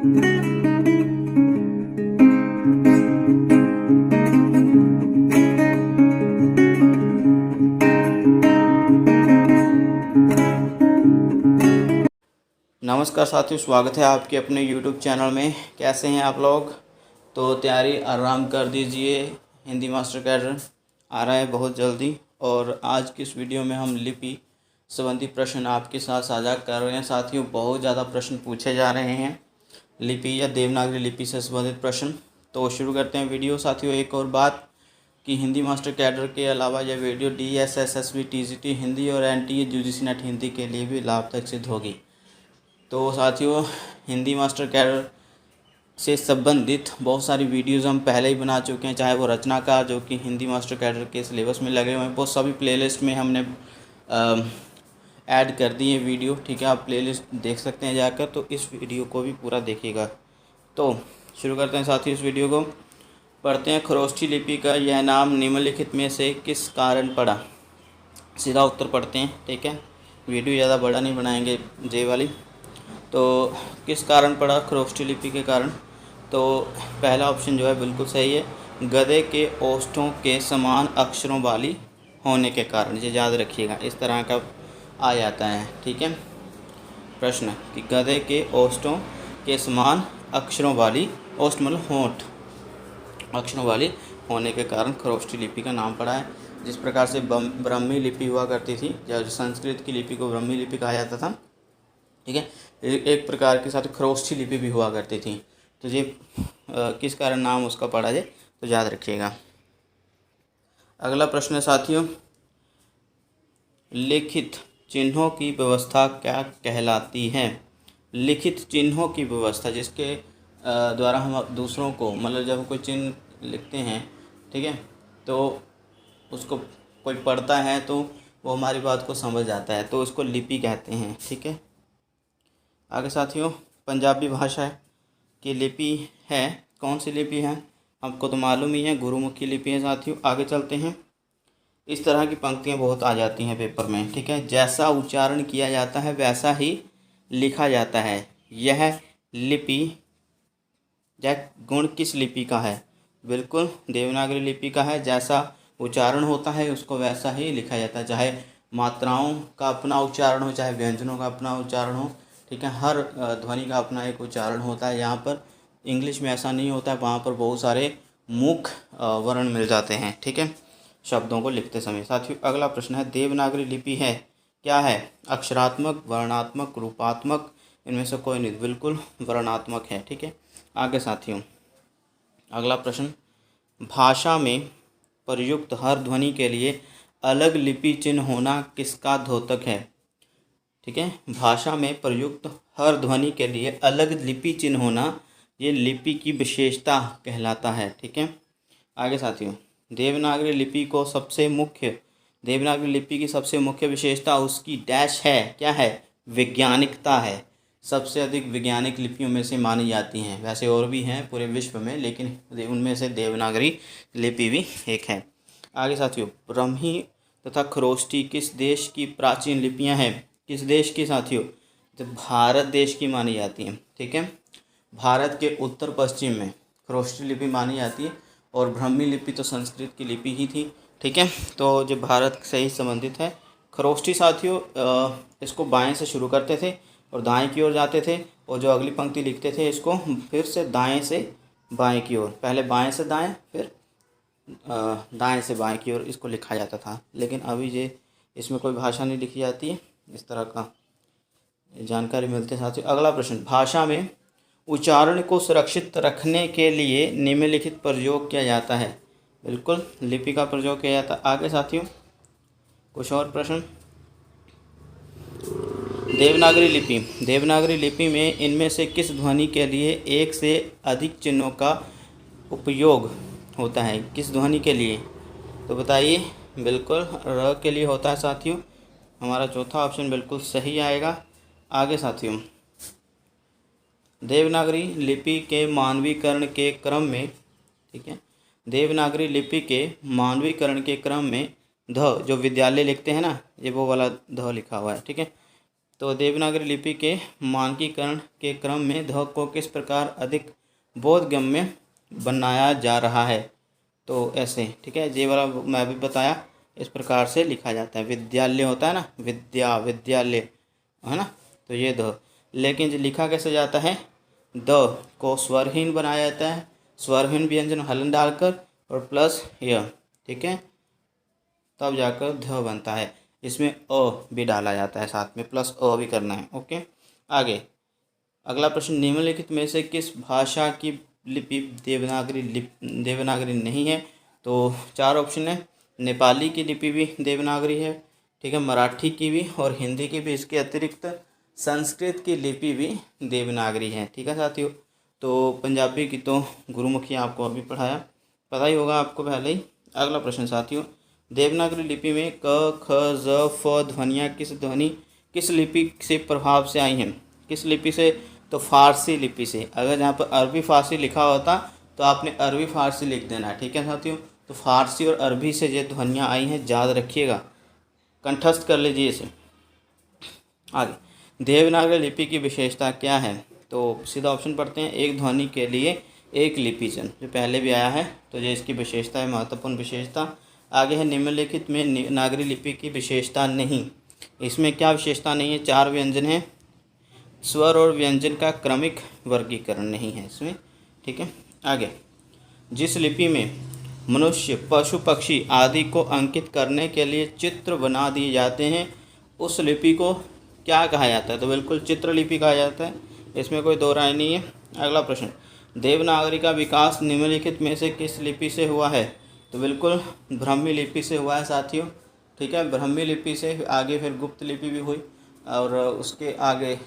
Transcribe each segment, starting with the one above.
नमस्कार साथियों, स्वागत है आपके अपने YouTube चैनल में। कैसे हैं आप लोग? तो तैयारी आराम कर दीजिए, हिंदी मास्टर कैडर आ रहा है बहुत जल्दी। और आज की इस वीडियो में हम लिपि संबंधी प्रश्न आपके साथ साझा कर रहे हैं। साथियों, बहुत ज़्यादा प्रश्न पूछे जा रहे हैं लिपि या देवनागरी लिपि से संबंधित प्रश्न। तो शुरू करते हैं वीडियो। साथियों, एक और बात कि हिंदी मास्टर कैडर के अलावा यह वीडियो DSSSB TGT हिंदी और NTA UGC नेट हिंदी के लिए भी लाभदायक सिद्ध होगी। तो साथियों, हिंदी मास्टर कैडर से संबंधित बहुत सारी वीडियोज़ हम पहले ही बना चुके हैं, चाहे वो रचनाकार जो कि हिंदी मास्टर कैडर के सिलेबस में लगे हुए हैं, वो सभी प्लेलिस्ट में हमने ऐड कर दिए वीडियो। ठीक है, आप प्लेलिस्ट देख सकते हैं जाकर। तो इस वीडियो को भी पूरा देखिएगा। तो शुरू करते हैं साथियों इस वीडियो को। पढ़ते हैं, खरोष्ठी लिपि का यह नाम निम्नलिखित में से किस कारण पड़ा? सीधा उत्तर पढ़ते हैं। ठीक है, वीडियो ज़्यादा बड़ा नहीं बनाएंगे जे वाली। तो किस कारण पड़ा? खरोष्ठी लिपि के कारण। तो पहला ऑप्शन जो है बिल्कुल सही है, गधे के ओष्ठों के समान अक्षरों वाली होने के कारण। ये याद रखिएगा, इस तरह का आ जाता है। ठीक है, प्रश्न कि गधे के ओष्ठों के समान अक्षरों वाली, ओष्ठ मतलब होंठ, अक्षरों वाली होने के कारण खरोष्ठी लिपि का नाम पड़ा है। जिस प्रकार से ब्राह्मी लिपि हुआ करती थी, या संस्कृत की लिपि को ब्राह्मी लिपि कहा जाता था। ठीक है, एक प्रकार के साथ खरोष्ठी लिपि भी हुआ करती थी। तो ये किस कारण नाम उसका पड़ा है, तो याद रखिएगा। अगला प्रश्न है साथियों, लिखित चिन्हों की व्यवस्था क्या कहलाती है? लिखित चिन्हों की व्यवस्था, जिसके द्वारा हम दूसरों को, मतलब जब कोई चिन्ह लिखते हैं, ठीक है, तो उसको कोई पढ़ता है तो वो हमारी बात को समझ आता है, तो उसको लिपि कहते हैं। ठीक है, आगे साथियों, पंजाबी भाषा की लिपि है, कौन सी लिपि है? आपको तो मालूम ही है, गुरुमुखी लिपि है साथियों। आगे चलते हैं। इस तरह की पंक्तियां बहुत आ जाती हैं पेपर में। ठीक है, जैसा उच्चारण किया जाता है वैसा ही लिखा जाता है, यह लिपि, यह गुण किस लिपि का है? बिल्कुल देवनागरी लिपि का है। जैसा उच्चारण होता है उसको वैसा ही लिखा जाता है, चाहे मात्राओं का अपना उच्चारण हो, चाहे व्यंजनों का अपना उच्चारण हो। ठीक है, हर ध्वनि का अपना एक उच्चारण होता है। यहाँ पर इंग्लिश में ऐसा नहीं होता है, वहाँ पर बहुत सारे मुख्य वर्ण मिल जाते हैं। ठीक है, शब्दों को लिखते समय। साथियों, अगला प्रश्न है, देवनागरी लिपि है क्या है? अक्षरात्मक, वर्णात्मक, रूपात्मक? इनमें से कोई नहीं, बिल्कुल वर्णात्मक है। ठीक है, आगे साथियों, अगला प्रश्न, भाषा में प्रयुक्त हर ध्वनि के लिए अलग लिपि चिन्ह होना किसका द्योतक है? ठीक है, भाषा में प्रयुक्त हर ध्वनि के लिए अलग लिपि चिन्ह होना, ये लिपि की विशेषता कहलाता है। ठीक है, आगे साथियों, देवनागरी लिपि को सबसे मुख्य, देवनागरी लिपि की सबसे मुख्य विशेषता उसकी डैश है, क्या है? वैज्ञानिकता है। सबसे अधिक वैज्ञानिक लिपियों में से मानी जाती हैं। वैसे और भी हैं पूरे विश्व में, लेकिन उनमें से देवनागरी लिपि भी एक है। आगे साथियों, ब्राह्मी तथा खरोष्ठी किस देश की प्राचीन लिपियां हैं? किस देश की साथियों? तो भारत देश की मानी जाती हैं। ठीक है, भारत के उत्तर पश्चिम में खरोष्ठी लिपि मानी जाती है, और ब्राह्मी लिपि तो संस्कृत की लिपि ही थी। ठीक है, तो जो भारत से ही संबंधित है। खरोष्ठी साथियों, इसको बाएं से शुरू करते थे और दाएं की ओर जाते थे, और जो अगली पंक्ति लिखते थे इसको फिर से दाएं से बाएं की ओर, पहले बाएं से दाएं, फिर दाएं से बाएं की ओर इसको लिखा जाता था। लेकिन अभी ये इसमें कोई भाषा नहीं लिखी जाती है, इस तरह का जानकारी मिलती है साथियों। अगला प्रश्न, भाषा में उच्चारण को सुरक्षित रखने के लिए निम्नलिखित प्रयोग किया जाता है? बिल्कुल लिपि का प्रयोग किया जाता है। आगे साथियों, कुछ और प्रश्न, देवनागरी लिपि, देवनागरी लिपि में इनमें से किस ध्वनि के लिए एक से अधिक चिन्हों का उपयोग होता है? किस ध्वनि के लिए? तो बताइए। बिल्कुल र के लिए होता है साथियों। हमारा चौथा ऑप्शन बिल्कुल सही आएगा। आगे साथियों, देवनागरी लिपि के मानवीकरण के क्रम में, ठीक है, देवनागरी लिपि के मानवीकरण के क्रम में ध, जो विद्यालय लिखते हैं ना, ये वो वाला ध लिखा हुआ है। ठीक है, तो देवनागरी लिपि के मानकीकरण के क्रम में ध को किस प्रकार अधिक बोधगम्य बनाया जा रहा है? तो ऐसे, ठीक है, ये वाला मैं भी बताया, इस प्रकार से लिखा जाता है। विद्यालय होता है ना, विद्यालय है ना, तो ये ध। लेकिन जो लिखा कैसे जाता है, द को स्वरहीन बनाया जाता है, स्वरहीन व्यंजन हलन डालकर और प्लस य, ठीक है, तब जाकर ध बनता है। इसमें अ भी डाला जाता है साथ में, प्लस अ भी करना है। ओके, आगे अगला प्रश्न, निम्नलिखित में से किस भाषा की लिपि देवनागरी नहीं है? तो 4 ऑप्शन है। नेपाली की लिपि भी देवनागरी है, ठीक है, मराठी की भी और हिंदी की भी। इसके अतिरिक्त संस्कृत की लिपि भी देवनागरी है, ठीक है साथियों। तो पंजाबी की तो गुरुमुखी आपको अभी पढ़ाया, पता ही होगा आपको पहले ही। अगला प्रश्न साथियों, देवनागरी लिपि में क ख ज फ ध्वनियाँ किस लिपि से प्रभाव से आई हैं? किस लिपि से? तो फारसी लिपि से। अगर यहाँ पर अरबी फारसी लिखा होता तो आपने अरबी फारसी लिख देना है, ठीक है साथियों। तो फारसी और अरबी से ये ध्वनियाँ आई हैं, याद रखिएगा, कंठस्थ कर लीजिए इसे। आगे, देवनागरी लिपि की विशेषता क्या है? तो सीधा ऑप्शन पढ़ते हैं, एक ध्वनि के लिए एक लिपि चिन्ह, जो पहले भी आया है, तो ये इसकी विशेषता है, महत्वपूर्ण विशेषता। आगे है, निम्नलिखित में नागरी लिपि की विशेषता नहीं। इसमें क्या विशेषता नहीं है? 4 व्यंजन हैं, स्वर और व्यंजन का क्रमिक वर्गीकरण नहीं है इसमें, ठीक है। आगे, जिस लिपि में मनुष्य, पशु, पक्षी आदि को अंकित करने के लिए चित्र बना दिए जाते हैं, उस लिपि को क्या कहा जाता है? तो बिल्कुल चित्रलिपि कहा जाता है, इसमें कोई दो राय नहीं है। अगला प्रश्न, देवनागरी का विकास निम्नलिखित में से किस लिपि से हुआ है? तो बिल्कुल ब्राह्मी लिपि से हुआ है साथियों, ठीक है। ब्राह्मी लिपि से आगे फिर गुप्त लिपि भी हुई, और उसके आगे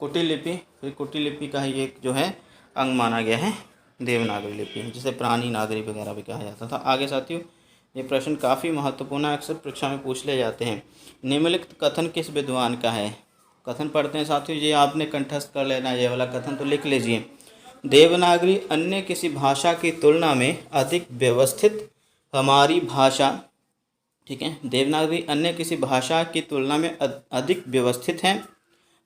कुटिल लिपि, फिर कुटिल लिपि का ही एक जो है अंग माना गया है देवनागरी लिपि, जिसे प्राणी नागरी वगैरह भी कहा जाता था। आगे साथियों, ये प्रश्न काफ़ी महत्वपूर्ण है, अक्सर परीक्षा में पूछ ले जाते हैं। निम्नलिखित कथन किस विद्वान का है? कथन पढ़ते हैं साथियों, ये आपने कंठस्थ कर लेना है, ये वाला कथन तो लिख लीजिए। देवनागरी अन्य किसी भाषा की तुलना में अधिक व्यवस्थित हमारी भाषा, ठीक है, देवनागरी अन्य किसी भाषा की तुलना में अधिक व्यवस्थित है।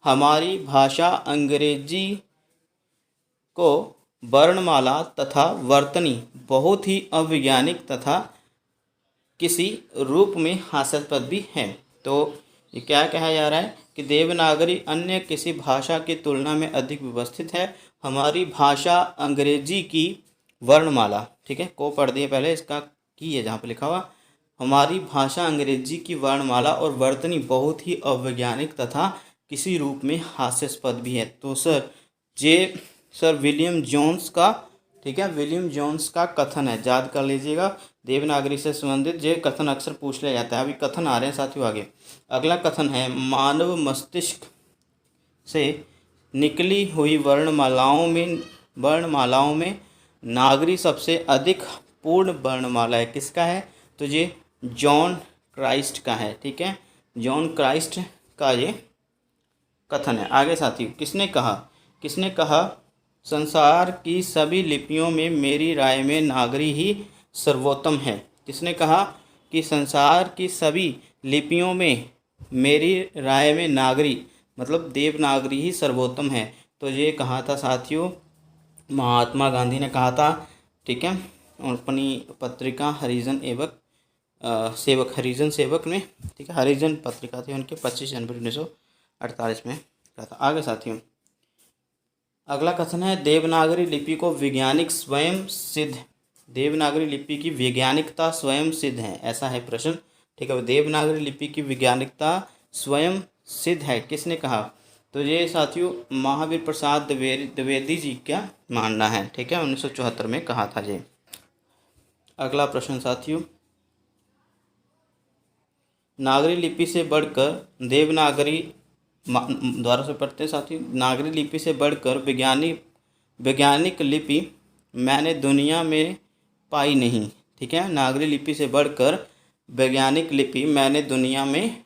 हमारी भाषा अंग्रेजी को वर्णमाला तथा वर्तनी बहुत ही अवैज्ञानिक तथा किसी रूप में हास्यास्पद भी है। तो ये क्या कहा जा रहा है कि देवनागरी अन्य किसी भाषा की तुलना में अधिक व्यवस्थित है। हमारी भाषा अंग्रेजी की वर्णमाला, ठीक है, को पढ़ दिए पहले, इसका की है जहाँ पे लिखा हुआ, हमारी भाषा अंग्रेजी की वर्णमाला और वर्तनी बहुत ही अवैज्ञानिक तथा किसी रूप में हास्यास्पद भी है। तो सर विलियम जोन्स का, ठीक है, विलियम जोन्स का कथन है, याद कर लीजिएगा। देवनागरी से संबंधित ये कथन अक्सर पूछ लिया जाता है। अभी कथन आ रहे हैं साथियों आगे। अगला कथन है, मानव मस्तिष्क से निकली हुई वर्णमालाओं में नागरी सबसे अधिक पूर्ण वर्णमाला है। किसका है? तो ये जॉन क्राइस्ट का है, ठीक है, जॉन क्राइस्ट का ये कथन है। आगे साथियों, किसने कहा संसार की सभी लिपियों में मेरी राय में नागरी ही सर्वोत्तम है? किसने कहा कि संसार की सभी लिपियों में मेरी राय में नागरी मतलब देवनागरी ही सर्वोत्तम है? तो ये कहा था साथियों, महात्मा गांधी ने कहा था, ठीक है, और अपनी पत्रिका हरिजन सेवक में, ठीक है, हरिजन पत्रिका थी उनके, 25 जनवरी 1948 में कहा था। आगे साथियों, अगला कथन है, देवनागरी लिपि को वैज्ञानिक स्वयं सिद्ध, देवनागरी लिपि की वैज्ञानिकता स्वयं सिद्ध है, ऐसा है प्रश्न, ठीक है। देवनागरी लिपि की वैज्ञानिकता स्वयं सिद्ध है, किसने कहा? तो ये साथियों महावीर प्रसाद द्विवेदी जी का मानना है, ठीक है, 1974 में कहा था ये। अगला प्रश्न साथियों, नागरी लिपि से बढ़कर देवनागरी, द्वारा से पढ़ते हैं साथियों, नागरी लिपि से बढ़कर वैज्ञानिक लिपि मैंने दुनिया में पाई नहीं, ठीक है, नागरी लिपि से बढ़कर वैज्ञानिक लिपि मैंने दुनिया में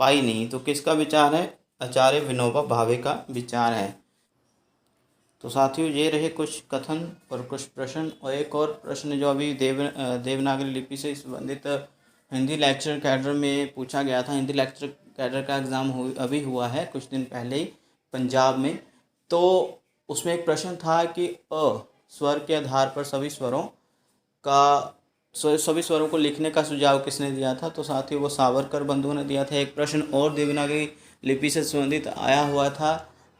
पाई नहीं। तो किसका विचार है? आचार्य विनोबा भावे का विचार है। तो साथियों ये रहे कुछ कथन और कुछ प्रश्न, और एक और प्रश्न जो अभी देवनागरी लिपि से संबंधित हिंदी लेक्चर कैडर में पूछा गया था। हिंदी लेक्चर कैडर का एग्ज़ाम अभी हुआ है कुछ दिन पहले ही पंजाब में। तो उसमें एक प्रश्न था कि स्वर के आधार पर सभी स्वरों को लिखने का सुझाव किसने दिया था? तो साथियों वो सावरकर बंधु ने दिया था। एक प्रश्न और देवनागरी लिपि से संबंधित आया हुआ था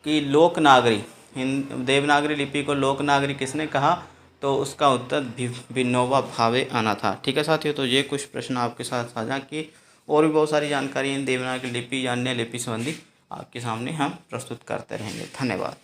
कि लोकनागरी, देवनागरी लिपि को लोकनागरी किसने कहा? तो उसका उत्तर विनोबा भावे आना था। ठीक है साथियों, तो ये कुछ प्रश्न आपके साथ साझा किए। और भी बहुत सारी जानकारी देवनागरी लिपि या अन्य लिपि संबंधी आपके सामने हम प्रस्तुत करते रहेंगे। धन्यवाद।